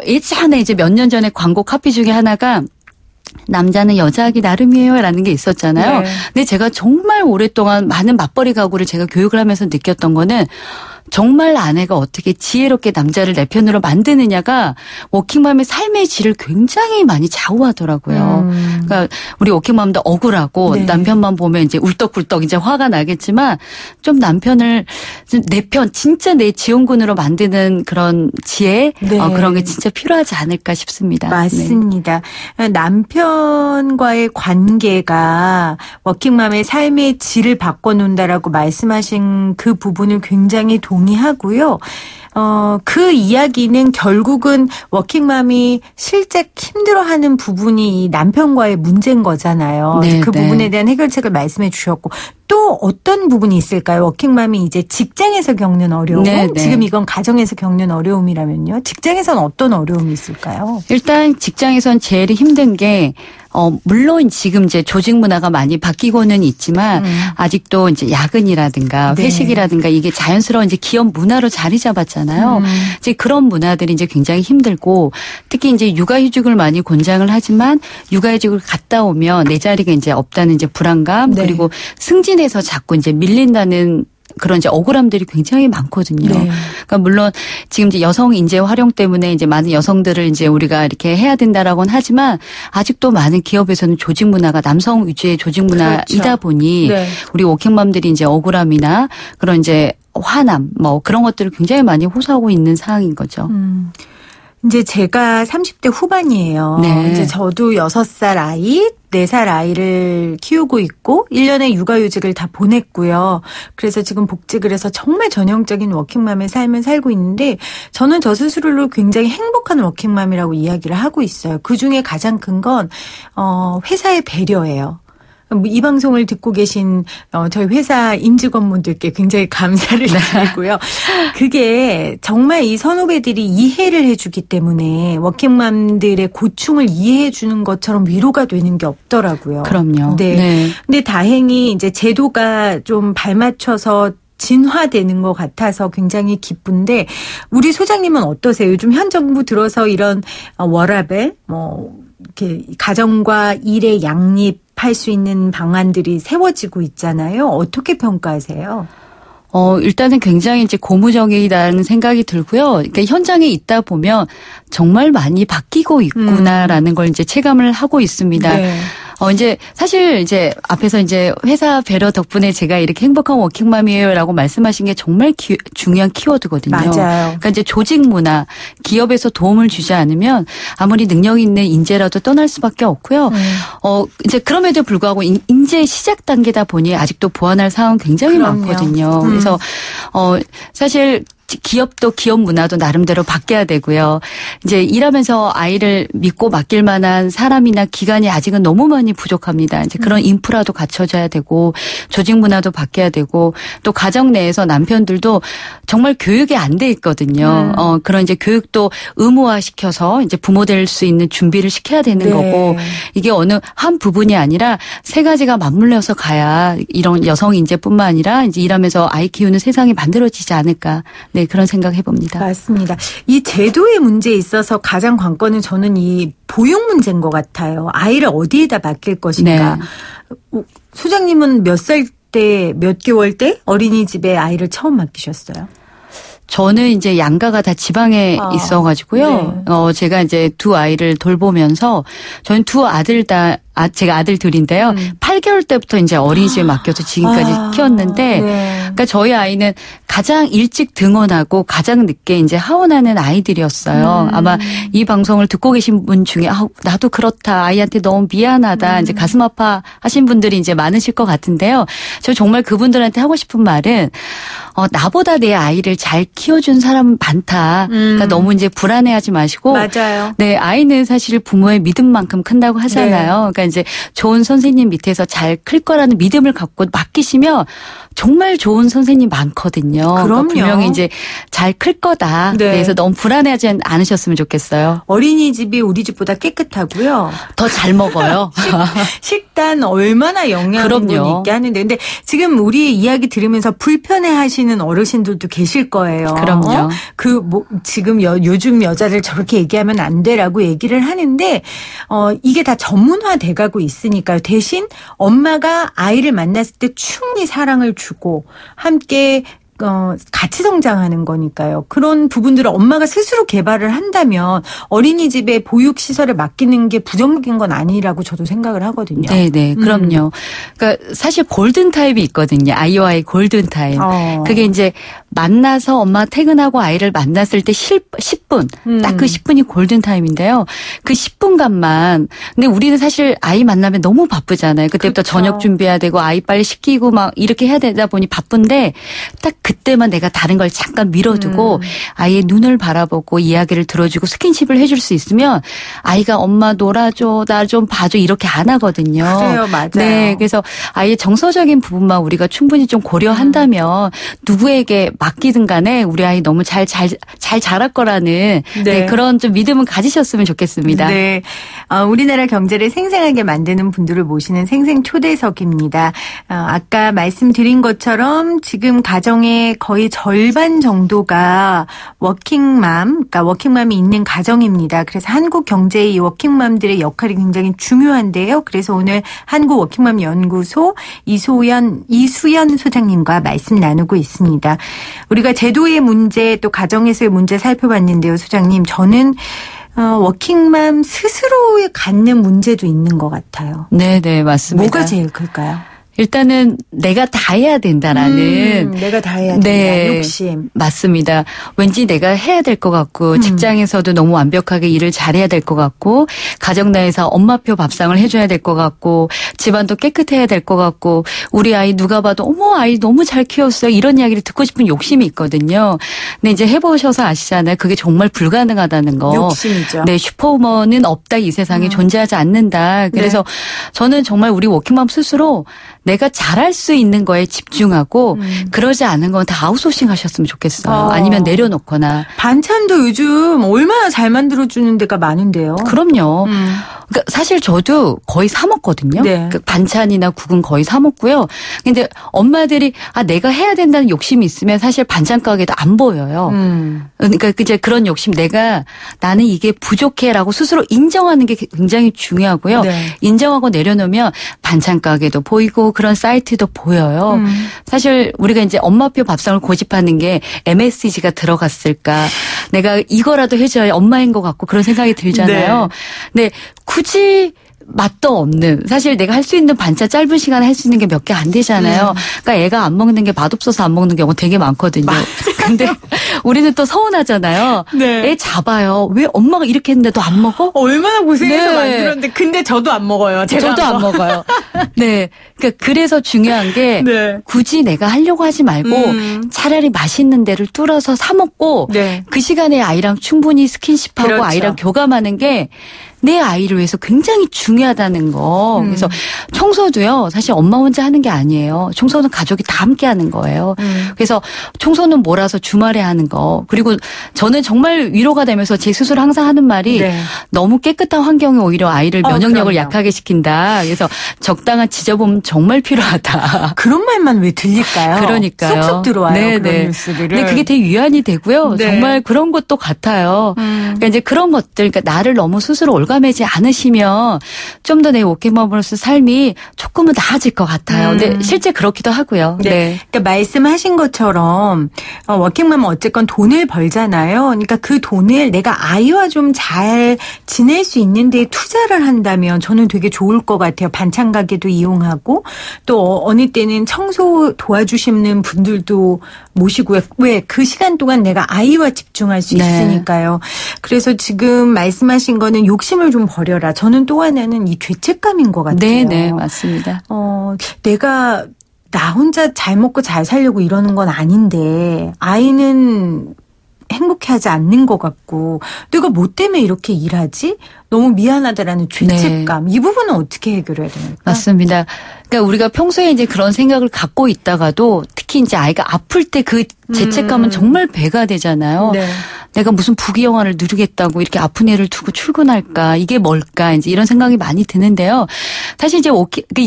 예전에 이제 몇 년 전에 광고 카피 중에 하나가 남자는 여자하기 나름이에요라는 게 있었잖아요. 네. 근데 제가 정말 오랫동안 많은 맞벌이 가구를 제가 교육을 하면서 느꼈던 거는 정말 아내가 어떻게 지혜롭게 남자를 내 편으로 만드느냐가 워킹맘의 삶의 질을 굉장히 많이 좌우하더라고요. 그러니까 우리 워킹맘도 억울하고 네. 남편만 보면 이제 울떡불떡 이제 화가 나겠지만 좀 남편을 내 편 진짜 내 지원군으로 만드는 그런 지혜 네. 그런 게 진짜 필요하지 않을까 싶습니다. 맞습니다. 네. 남편과의 관계가 워킹맘의 삶의 질을 바꿔놓는다라고 말씀하신 그 부분을 굉장히 동의하고요. 그 이야기는 결국은 워킹맘이 실제 힘들어하는 부분이 이 남편과의 문제인 거잖아요. 네, 그 네. 부분에 대한 해결책을 말씀해 주셨고 또 어떤 부분이 있을까요? 워킹맘이 이제 직장에서 겪는 어려움, 네, 네. 지금 이건 가정에서 겪는 어려움이라면요. 직장에서는 어떤 어려움이 있을까요? 일단 직장에선 제일 힘든 게 물론 지금 이제 조직 문화가 많이 바뀌고는 있지만 아직도 이제 야근이라든가 네. 회식이라든가 이게 자연스러운 이제 기업 문화로 자리 잡았잖아요. 이제 그런 문화들이 이제 굉장히 힘들고 특히 이제 육아휴직을 많이 권장을 하지만 육아휴직을 갔다 오면 내 자리가 이제 없다는 이제 불안감 네. 그리고 승진해서 자꾸 이제 밀린다는 그런 이제 억울함들이 굉장히 많거든요. 네. 그러니까 물론 지금 이제 여성 인재 활용 때문에 이제 많은 여성들을 이제 우리가 이렇게 해야 된다라고는 하지만 아직도 많은 기업에서는 조직 문화가 남성 위주의 조직 문화이다 그렇죠. 보니 네. 우리 워킹맘들이 이제 억울함이나 그런 이제 화남 뭐 그런 것들을 굉장히 많이 호소하고 있는 상황인 거죠. 이제 제가 30대 후반이에요. 네. 이제 저도 6살 아이, 4살 아이를 키우고 있고 1년의 육아휴직을 다 보냈고요. 그래서 지금 복직을 해서 정말 전형적인 워킹맘의 삶을 살고 있는데 저는 저 스스로를 굉장히 행복한 워킹맘이라고 이야기를 하고 있어요. 그중에 가장 큰 건 회사의 배려예요. 이 방송을 듣고 계신 저희 회사 임직원분들께 굉장히 감사를 드리고요. 그게 정말 이 선후배들이 이해를 해주기 때문에 워킹맘들의 고충을 이해해 주는 것처럼 위로가 되는 게 없더라고요. 그럼요. 네. 네. 근데 다행히 이제 제도가 좀 발맞춰서 진화되는 것 같아서 굉장히 기쁜데 우리 소장님은 어떠세요? 요즘 현 정부 들어서 이런 워라밸, 이렇게 가정과 일의 양립할 수 있는 방안들이 세워지고 있잖아요. 어떻게 평가하세요? 일단은 굉장히 이제 고무적이라는 생각이 들고요. 그러니까 현장에 있다 보면 정말 많이 바뀌고 있구나라는 걸 이제 체감을 하고 있습니다. 네. 이제 사실 이제 앞에서 이제 회사 배려 덕분에 제가 이렇게 행복한 워킹맘이에요라고 말씀하신 게 정말 중요한 키워드거든요. 맞아요. 그러니까 이제 조직 문화, 기업에서 도움을 주지 않으면 아무리 능력 있는 인재라도 떠날 수밖에 없고요. 이제 그럼에도 불구하고 인재 시작 단계다 보니 아직도 보완할 사항은 굉장히 그럼요. 많거든요. 그래서 사실 기업도 기업 문화도 나름대로 바뀌어야 되고요. 이제 일하면서 아이를 믿고 맡길 만한 사람이나 기관이 아직은 너무 많이 부족합니다. 이제 그런 인프라도 갖춰져야 되고 조직 문화도 바뀌어야 되고 또 가정 내에서 남편들도 정말 교육이 안 돼 있거든요. 그런 이제 교육도 의무화 시켜서 이제 부모 될 수 있는 준비를 시켜야 되는 네. 거고 이게 어느 한 부분이 아니라 세 가지가 맞물려서 가야 이런 여성 인재뿐만 아니라 이제 일하면서 아이 키우는 세상이 만들어지지 않을까. 네, 그런 생각 해봅니다. 맞습니다. 이 제도의 문제에 있어서 가장 관건은 저는 이 보육 문제인 것 같아요. 아이를 어디에다 맡길 것인가. 네. 소장님은 몇 살 때, 몇 개월 때 어린이집에 아이를 처음 맡기셨어요? 저는 이제 양가가 다 지방에 있어가지고요. 네. 제가 이제 두 아이를 돌보면서 저는 두 아들 제가 아들들인데요. 8개월 때부터 이제 어린이집에 맡겨서 지금까지 키웠는데, 네. 그러니까 저희 아이는 가장 일찍 등원하고 가장 늦게 이제 하원하는 아이들이었어요. 아마 이 방송을 듣고 계신 분 중에 나도 그렇다, 아이한테 너무 미안하다, 이제 가슴 아파 하신 분들이 이제 많으실 것 같은데요. 저 정말 그분들한테 하고 싶은 말은 나보다 내 아이를 잘 키워준 사람 많다. 그러니까 너무 이제 불안해하지 마시고, 맞아요. 네, 아이는 사실 부모의 믿음만큼 큰다고 하잖아요. 네. 그러니까 이제 좋은 선생님 밑에서 잘 클 거라는 믿음을 갖고 맡기시면 정말 좋은 선생님 많거든요. 그럼요. 그러니까 분명히 이제 잘 클 거다. 네. 그래서 너무 불안해하지 않으셨으면 좋겠어요. 어린이집이 우리 집보다 깨끗하고요. 더 잘 먹어요. 식단 얼마나 영양분이 있게 하는데. 근데 지금 우리 이야기 들으면서 불편해하시는 어르신들도 계실 거예요. 그럼요. 지금 요즘 여자들 저렇게 얘기하면 안 돼라고 얘기를 하는데 이게 다 전문화돼 가고 있으니까요. 대신 엄마가 아이를 만났을 때 충분히 사랑을 주고 함께 같이 성장하는 거니까요. 그런 부분들을 엄마가 스스로 개발을 한다면 어린이집에 보육시설에 맡기는 게 부정적인 건 아니라고 저도 생각을 하거든요. 네네, 그럼요. 그러니까 사실 골든타임이 있거든요. 아이와의 골든타임. 그게 이제 만나서 엄마 퇴근하고 아이를 만났을 때 10분, 딱 그 10분이 골든타임인데요. 그 10분간만, 근데 우리는 사실 아이 만나면 너무 바쁘잖아요. 그때부터 그렇죠. 저녁 준비해야 되고 아이 빨리 씻기고 막 이렇게 해야 되다 보니 바쁜데 딱 그때만 내가 다른 걸 잠깐 밀어두고 아이의 눈을 바라보고 이야기를 들어주고 스킨십을 해줄 수 있으면 아이가 엄마 놀아줘, 나 좀 봐줘 이렇게 안 하거든요. 그래요, 맞아요. 네, 그래서 아이의 정서적인 부분만 우리가 충분히 좀 고려한다면 누구에게 맡기든 간에 우리 아이 너무 잘 자랄 거라는 네, 그런 좀 믿음은 가지셨으면 좋겠습니다. 네, 우리나라 경제를 생생하게 만드는 분들을 모시는 생생 초대석입니다. 아까 말씀드린 것처럼 지금 가정의 거의 절반 정도가 워킹맘, 그러니까 워킹맘이 있는 가정입니다. 그래서 한국 경제의 이 워킹맘들의 역할이 굉장히 중요한데요. 그래서 오늘 한국 워킹맘 연구소 이수연 소장님과 말씀 나누고 있습니다. 우리가 제도의 문제 또 가정에서의 문제 살펴봤는데요. 소장님, 저는 워킹맘 스스로에 갖는 문제도 있는 것 같아요. 네, 맞습니다. 뭐가 제일 클까요? 일단은 내가 다 해야 된다라는 내가 다 해야 된다. 네, 욕심. 맞습니다. 왠지 내가 해야 될 것 같고 직장에서도 너무 완벽하게 일을 잘해야 될 것 같고 가정 내에서 엄마표 밥상을 해줘야 될 것 같고 집안도 깨끗해야 될 것 같고 우리 아이 누가 봐도 어머 아이 너무 잘 키웠어요. 이런 이야기를 듣고 싶은 욕심이 있거든요. 근데 이제 해보셔서 아시잖아요. 그게 정말 불가능하다는 거. 욕심이죠. 네, 슈퍼우먼은 없다. 이 세상에 존재하지 않는다. 그래서 저는 정말 우리 워킹맘 스스로 내가 잘할 수 있는 거에 집중하고 그러지 않은 건 다 아웃소싱 하셨으면 좋겠어요. 아니면 내려놓거나. 반찬도 요즘 얼마나 잘 만들어주는 데가 많은데요. 그럼요. 그러니까 사실 저도 거의 사 먹거든요. 네. 그 반찬이나 국은 거의 사 먹고요. 근데 엄마들이 내가 해야 된다는 욕심이 있으면 사실 반찬 가게도 안 보여요. 그러니까 이제 그런 욕심 나는 이게 부족해라고 스스로 인정하는 게 굉장히 중요하고요. 네. 인정하고 내려놓으면 반찬 가게도 보이고 그런 사이트도 보여요. 사실 우리가 이제 엄마표 밥상을 고집하는 게 MSG가 들어갔을까. 내가 이거라도 해줘야 엄마인 것 같고 그런 생각이 들잖아요. 네. 근데 굳이 맛도 없는 사실 내가 할 수 있는 반찬 짧은 시간에 할 수 있는 게 몇 개 안 되잖아요. 그러니까 애가 안 먹는 게 맛없어서 안 먹는 경우가 되게 많거든요. 근데 우리는 또 서운하잖아요. 네. 애 잡아요. 왜 엄마가 이렇게 했는데도 안 먹어? 얼마나 고생해서 만들었는데 근데 저도 안 먹어요. 저도 안 먹어요. 네. 그러니까 그래서 중요한 게 굳이 내가 하려고 하지 말고 차라리 맛있는 데를 뚫어서 사 먹고 그 시간에 아이랑 충분히 스킨십하고 그렇죠. 아이랑 교감하는 게 내 아이를 위해서 굉장히 중요하다는 거. 그래서 청소도요. 사실 엄마 혼자 하는 게 아니에요. 청소는 가족이 다 함께 하는 거예요. 그래서 청소는 몰아서 주말에 하는 거. 그리고 저는 정말 위로가 되면서 제 스스로 항상 하는 말이 너무 깨끗한 환경이 오히려 아이를 면역력을 약하게 시킨다. 그래서 적당한 지저분은 정말 필요하다. 그런 말만 왜 들릴까요? 그러니까요. 쏙쏙 들어와요. 그런 뉴스들을. 근데 그게 되게 위안이 되고요. 정말 그런 것도 같아요. 그러니까 이제 그런 것들, 그러니까 나를 너무 스스로 올가매지 않으시면 좀 더 내 워킹맘으로서 삶이 조금은 나아질 것 같아요. 근데 실제 그렇기도 하고요. 네. 그러니까 말씀하신 것처럼 워킹맘은 어쨌건 돈을 벌잖아요. 그러니까 그 돈을 내가 아이와 좀 잘 지낼 수 있는 데 투자를 한다면 저는 되게 좋을 것 같아요. 반찬 가게도 이용하고 또 어느 때는 청소 도와주시는 분들도 모시고요. 왜? 그 시간 동안 내가 아이와 집중할 수 있으니까요. 그래서 지금 말씀하신 거는 욕심을 좀 버려라. 저는 또 하나는 이 죄책감인 것 같아요. 네, 맞습니다. 내가 나 혼자 잘 먹고 잘 살려고 이러는 건 아닌데 아이는 행복해하지 않는 것 같고 내가 뭐 때문에 이렇게 일하지? 너무 미안하다라는 죄책감. 이 부분은 어떻게 해결해야 됩니까? 맞습니다. 그러니까 우리가 평소에 이제 그런 생각을 갖고 있다가도 특히 이제 아이가 아플 때 그 죄책감은 정말 배가 되잖아요. 내가 무슨 부귀영화를 누리겠다고 이렇게 아픈 애를 두고 출근할까? 이게 뭘까? 이제 이런 생각이 많이 드는데요. 사실 이제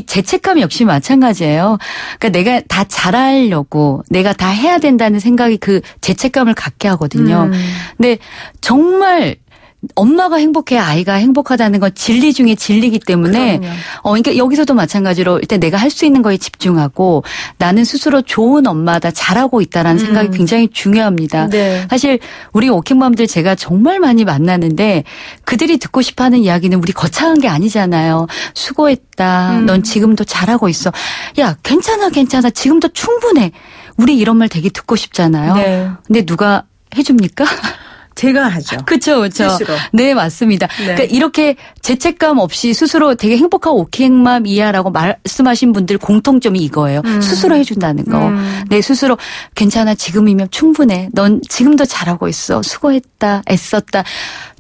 죄책감 역시 마찬가지예요. 그러니까 내가 다 잘하려고 내가 다 해야 된다는 생각이 그 죄책감을 갖게 하거든요. 근데 정말 엄마가 행복해야 아이가 행복하다는 건 진리 중에 진리이기 때문에 그러니까 여기서도 마찬가지로 일단 내가 할 수 있는 거에 집중하고 나는 스스로 좋은 엄마다 잘하고 있다라는 생각이 굉장히 중요합니다. 네. 사실 우리 워킹맘들 제가 정말 많이 만나는데 그들이 듣고 싶어하는 이야기는 우리 거창한 게 아니잖아요. 수고했다. 넌 지금도 잘하고 있어. 야 괜찮아 지금도 충분해. 우리 이런 말 되게 듣고 싶잖아요. 네. 근데 누가 해줍니까? 제가 하죠. 그렇죠. 스스로. 네, 맞습니다. 네. 그러니까 이렇게 죄책감 없이 스스로 되게 행복한 워킹맘이야라고 말씀하신 분들 공통점이 이거예요. 스스로 해준다는 거. 내 스스로 괜찮아. 지금이면 충분해. 넌 지금도 잘하고 있어. 수고했다. 애썼다.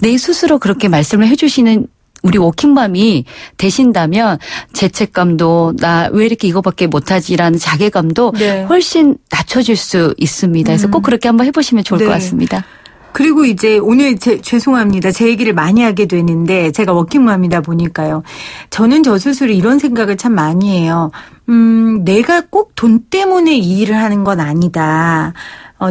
내 스스로 그렇게 말씀을 해주시는 우리 워킹맘이 되신다면 죄책감도 나 왜 이렇게 이거밖에 못하지라는 자괴감도 네. 훨씬 낮춰질 수 있습니다. 그래서 꼭 그렇게 한번 해보시면 좋을 것 같습니다. 그리고 이제 오늘 죄송합니다. 제 얘기를 많이 하게 되는데 제가 워킹맘이다 보니까요. 저는 저 스스로 이런 생각을 참 많이 해요. 내가 꼭 돈 때문에 이 일을 하는 건 아니다.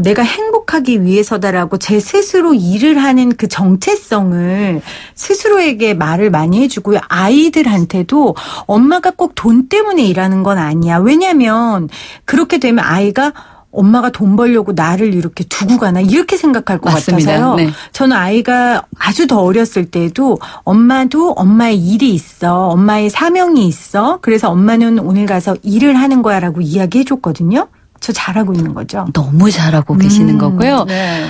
내가 행복하기 위해서다라고 제 스스로 일을 하는 그 정체성을 스스로에게 말을 많이 해주고요. 아이들한테도 엄마가 꼭 돈 때문에 일하는 건 아니야. 왜냐하면 그렇게 되면 아이가 엄마가 돈 벌려고 나를 이렇게 두고 가나 이렇게 생각할 것 맞습니다. 같아서요. 네. 저는 아이가 아주 더 어렸을 때도 엄마도 엄마의 일이 있어. 엄마의 사명이 있어. 그래서 엄마는 오늘 가서 일을 하는 거야라고 이야기해 줬거든요. 저 잘하고 있는 거죠. 너무 잘하고 계시는 거고요. 네.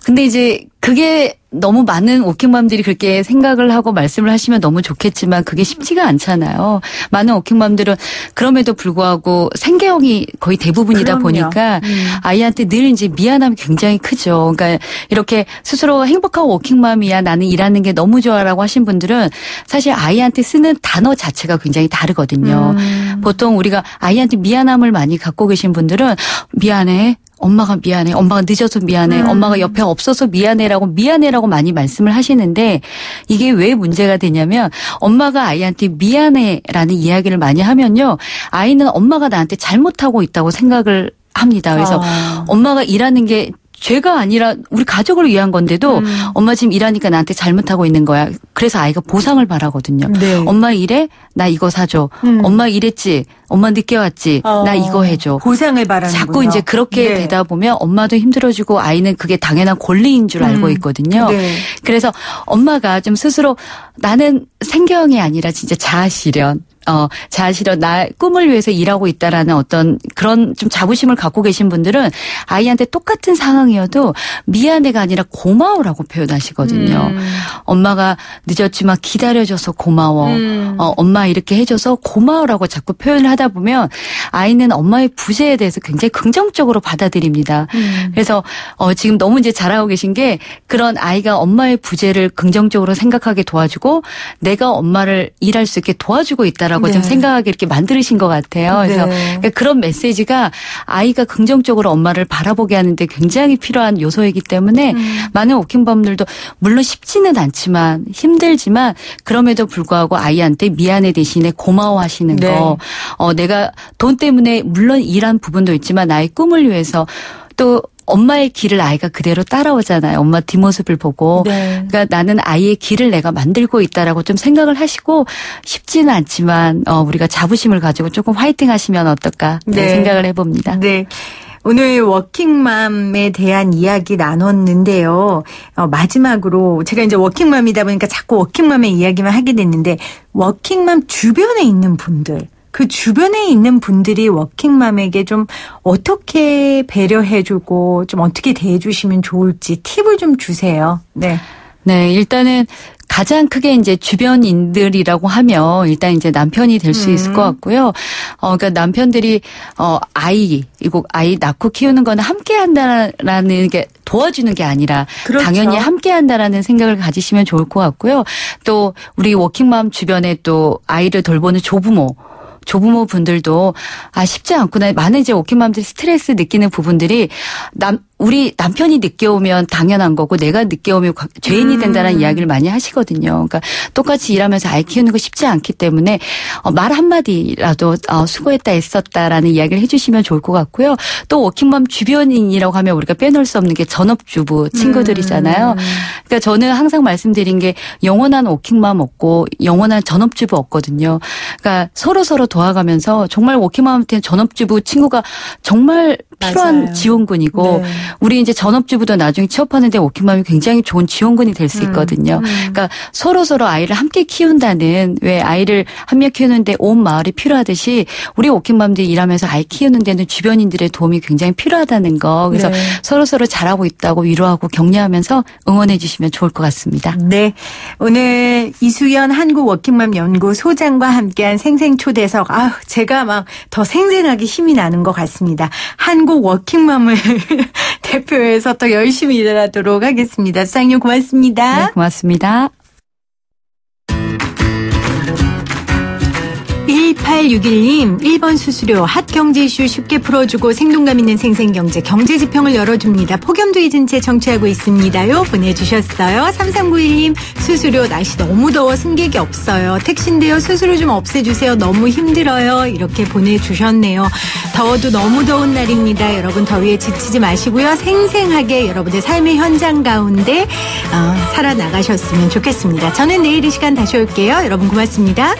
근데 이제 그게 너무 많은 워킹맘들이 그렇게 생각을 하고 말씀을 하시면 너무 좋겠지만 그게 쉽지가 않잖아요. 많은 워킹맘들은 그럼에도 불구하고 생계형이 거의 대부분이다 보니까 아이한테 늘 이제 미안함이 굉장히 크죠. 그러니까 이렇게 스스로 행복한 워킹맘이야 나는 일하는 게 너무 좋아라고 하신 분들은 사실 아이한테 쓰는 단어 자체가 굉장히 다르거든요. 보통 우리가 아이한테 미안함을 많이 갖고 계신 분들은 미안해. 엄마가 미안해. 엄마가 늦어서 미안해. 엄마가 옆에 없어서 미안해라고 많이 말씀을 하시는데 이게 왜 문제가 되냐면 엄마가 아이한테 미안해라는 이야기를 많이 하면요. 아이는 엄마가 나한테 잘못하고 있다고 생각을 합니다. 그래서 엄마가 일하는 게 죄가 아니라 우리 가족을 위한 건데도 엄마 지금 일하니까 나한테 잘못하고 있는 거야. 그래서 아이가 보상을 바라거든요. 네. 엄마 일해? 나 이거 사줘. 엄마 일했지? 엄마 늦게 왔지? 나 이거 해줘. 보상을 바라는구나. 자꾸 이제 그렇게 네. 되다 보면 엄마도 힘들어지고 아이는 그게 당연한 권리인 줄 알고 있거든요. 네. 그래서 엄마가 좀 스스로 나는 생계형이 아니라 진짜 자아실현. 자아실현, 나 꿈을 위해서 일하고 있다라는 어떤 그런 좀 자부심을 갖고 계신 분들은 아이한테 똑같은 상황이어도 미안해가 아니라 고마워라고 표현하시거든요. 엄마가 늦었지만 기다려줘서 고마워. 엄마 이렇게 해줘서 고마워라고 자꾸 표현을 하다 보면 아이는 엄마의 부재에 대해서 굉장히 긍정적으로 받아들입니다. 그래서 지금 너무 이제 잘하고 계신 게 그런 아이가 엄마의 부재를 긍정적으로 생각하게 도와주고 내가 엄마를 일할 수 있게 도와주고 있다라고 네. 좀 생각하게 이렇게 만드신 것 같아요. 그래서 네. 그러니까 그런 메시지가 아이가 긍정적으로 엄마를 바라보게 하는데 굉장히 필요한 요소이기 때문에 많은 워킹맘들도 물론 쉽지는 않지만 힘들지만 그럼에도 불구하고 아이한테 미안해 대신에 고마워하시는 네. 거. 내가 돈 때문에 물론 일한 부분도 있지만 나의 꿈을 위해서 또 엄마의 길을 아이가 그대로 따라오잖아요. 엄마 뒷모습을 보고. 네. 그러니까 나는 아이의 길을 내가 만들고 있다라고 좀 생각을 하시고 쉽지는 않지만 우리가 자부심을 가지고 조금 화이팅 하시면 어떨까 네. 생각을 해봅니다. 네. 오늘 워킹맘에 대한 이야기 나눴는데요. 마지막으로 제가 이제 워킹맘이다 보니까 자꾸 워킹맘의 이야기만 하게 됐는데 워킹맘 주변에 있는 분들. 그 주변에 있는 분들이 워킹맘에게 좀 어떻게 배려해주고 좀 어떻게 대해주시면 좋을지 팁을 좀 주세요. 네. 네, 일단은 가장 크게 이제 주변인들이라고 하면 일단 이제 남편이 될 수 있을 것 같고요. 그러니까 남편들이 아이 낳고 키우는 거는 함께 한다라는 게 도와주는 게 아니라 그렇죠. 당연히 함께 한다라는 생각을 가지시면 좋을 것 같고요. 또 우리 워킹맘 주변에 또 아이를 돌보는 조부모 분들도 쉽지 않구나. 많은 이제 워킹맘들이 스트레스 느끼는 부분들이 우리 남편이 늦게 오면 당연한 거고 내가 늦게 오면 죄인이 된다는 이야기를 많이 하시거든요. 그러니까 똑같이 일하면서 아이 키우는 거 쉽지 않기 때문에 말 한마디라도 수고했다 애썼다라는 이야기를 해주시면 좋을 것 같고요. 또 워킹맘 주변인이라고 하면 우리가 빼놓을 수 없는 게 전업주부 친구들이잖아요. 그러니까 저는 항상 말씀드린 게 영원한 워킹맘 없고 영원한 전업주부 없거든요. 그러니까 서로 도와가면서 정말 워킹맘한테는 전업주부 친구가 정말 필요한 맞아요. 지원군이고 네. 우리 이제 전업주부도 나중에 취업하는데 워킹맘이 굉장히 좋은 지원군이 될 수 있거든요. 그러니까 서로 아이를 함께 키운다는 왜 아이를 한 명 키우는데 온 마을이 필요하듯이 우리 워킹맘들이 일하면서 아이 키우는 데는 주변인들의 도움이 굉장히 필요하다는 거. 그래서 네. 서로 잘하고 있다고 위로하고 격려하면서 응원해 주시면 좋을 것 같습니다. 네. 오늘 이수연 한국워킹맘 연구 소장과 함께한 생생초대석. 제가 막 더 생생하게 힘이 나는 것 같습니다. 한국워킹맘을 대표해서 더 열심히 일하도록 하겠습니다. 수장님 고맙습니다. 네, 고맙습니다. 1861님 1번 수수료 핫 경제 이슈 쉽게 풀어주고 생동감 있는 생생경제 경제지평을 열어줍니다. 폭염도 잊은 채 정치하고 있습니다요. 보내주셨어요. 3391님 수수료 날씨 너무 더워 승객이 없어요. 택시인데요. 수수료 좀 없애주세요. 너무 힘들어요. 이렇게 보내주셨네요. 더워도 너무 더운 날입니다. 여러분 더위에 지치지 마시고요. 생생하게 여러분의 삶의 현장 가운데 살아나가셨으면 좋겠습니다. 저는 내일 이 시간 다시 올게요. 여러분 고맙습니다.